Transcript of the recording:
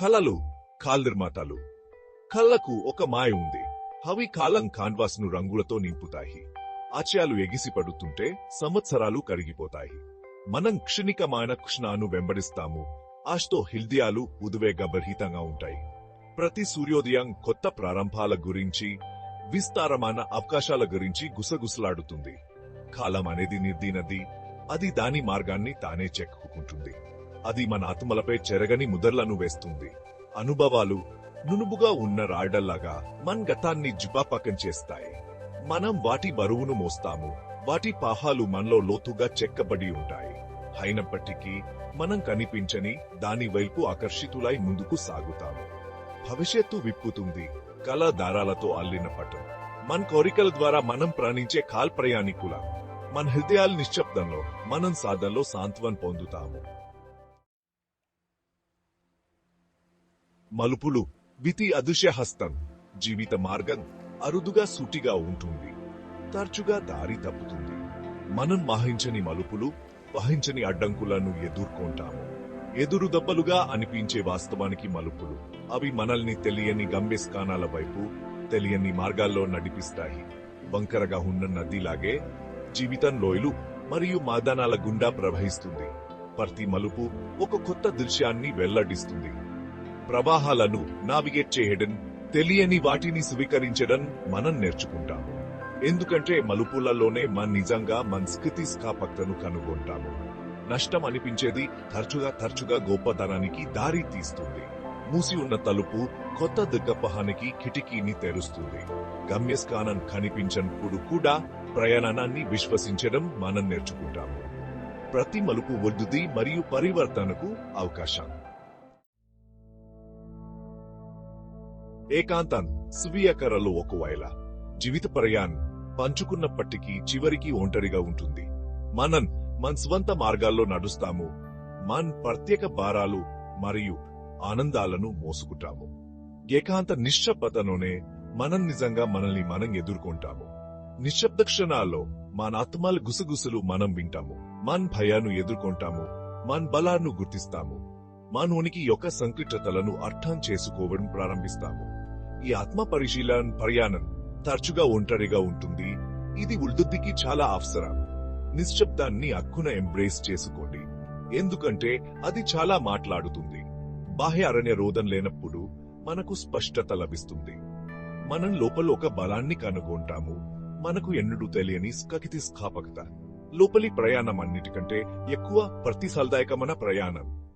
కళలు కాల్నిర్మాతాలు. కళ్ళకు ఒక మాయ ఉంది. అవి కాలం కాన్వాస్ ను రంగులతో నింపుతాయి. ఆశయాలు ఎగిసిపడుతుంటే సంవత్సరాలు కరిగిపోతాయి. మనం క్షణికమైన కృష్ణాను వెంబడిస్తాము. ఆశతో హృదయాలు ఉద్వేగభరితంగా ఉంటాయి. ప్రతి సూర్యోదయం కొత్త ప్రారంభాల గురించి, విస్తారమైన అవకాశాల గురించి గుసగుసలాడుతుంది. కాలం అనేది నిర్దినది. అది దాని మార్గాన్ని తానే చెక్కుకుంటుంది. అది మన ఆత్మలపై చెరగని ముద్రలను వేస్తుంది. అనుభవాలు నునుపుగా ఉన్న రాయడల్లాగా మన గతాన్ని జిపాపకం చేస్తాయి. మనం వాటి బరువును మోస్తాము. వాటి పాహాలు మనలో లోతుగా చెక్కబడి ఉంటాయి. అయినప్పటికీ మనం కనిపించని దాని వైపు ఆకర్షితులై ముందుకు సాగుతాము. భవిష్యత్తు విప్పుతుంది. కళ దారాలతో అల్లిన పటం. మన కోరికల ద్వారా మనం ప్రాణించే కాల్ ప్రయాణికుల. మన హృదయాల నిశ్శబ్దంలో మనం సాధనలో సాంత్వన పొందుతాము. మలుపులు విధి అదృశ్య హస్తం. జీవిత మార్గం అరుదుగా సూటిగా ఉంటుంది. తరచుగా దారి తప్పుతుంది. మనం వహించని మలుపులు, వహించని అడ్డంకులను ఎదుర్కొంటాము. ఎదురు దెబ్బలుగా అనిపించే వాస్తవానికి మలుపులు. అవి మనల్ని తెలియని గమ్యస్థానాల వైపు, తెలియని మార్గాల్లో నడిపిస్తాయి. వంకరగా ఉన్న నదిలాగే జీవితం లోయలు మరియు మైదానాల గుండా ప్రవహిస్తుంది. ప్రతి మలుపు ఒక కొత్త దృశ్యాన్ని వెల్లడిస్తుంది. ప్రవాహాలను నావిగేట్ చేయడం, తెలియని వాటిని స్వీకరించడం మనం నేర్చుకుంటాము. ఎందుకంటే మలుపులలోనే నిజంగా మన స్థితిస్థాపకతను కనుగొంటాము. నష్టం అనిపించేది తరచుగా గొప్పతనానికి దారి తీస్తుంది. మూసి ఉన్న తలుపు కొత్త దిగ్గపహానికి కిటికీని తెరుస్తుంది. గమ్యస్థానం కనిపించనప్పుడు కూడా ప్రయాణాన్ని విశ్వసించడం మనం నేర్చుకుంటాము. ప్రతి మలుపు వృద్ధి మరియు పరివర్తనకు అవకాశం. ఏకాంతం స్వీయకరలో ఒకవేళ జీవిత ప్రయాణం పంచుకున్నప్పటికీ చివరికి ఒంటరిగా ఉంటుంది. మనం మన స్వంత మార్గాల్లో నడుస్తాము. మన ప్రత్యేక భారాలు మరియు ఆనందాలను మోసుకుంటాము. ఏకాంత నిశ్శబ్దతలోనే మనం నిజంగా మనల్ని మనం ఎదుర్కొంటాము. నిశ్శబ్ద క్షణాల్లో మన ఆత్మల గుసగుసలు మనం వింటాము. మన భయాన్ని ఎదుర్కొంటాము. మన బలాన్ని గుర్తిస్తాము. మన ఉనికి యొక్క సంక్లిష్టతలను అర్థం చేసుకోవడం ప్రారంభిస్తాము. ఈ ఆత్మ పరిశీలన ప్రయాణం తరచుగా ఒంటరిగా ఉంటుంది. ఇది వృద్ధికి చాలా అవసరం. నిశ్శబ్దాన్ని హక్కున ఎంబ్రేస్ చేసుకోండి. ఎందుకంటే అది చాలా మాట్లాడుతుంది. బాహ్య అరణ్య రోధం లేనప్పుడు మనకు స్పష్టత లభిస్తుంది. మనం లోపల ఒక బలాన్ని కనుగొంటాము. మనకు ఎన్నడూ తెలియని స్థితిస్థాపకత. లోపలి ప్రయాణం అన్నిటికంటే ఎక్కువ ప్రతిఫలదాయకమైన ప్రయాణం.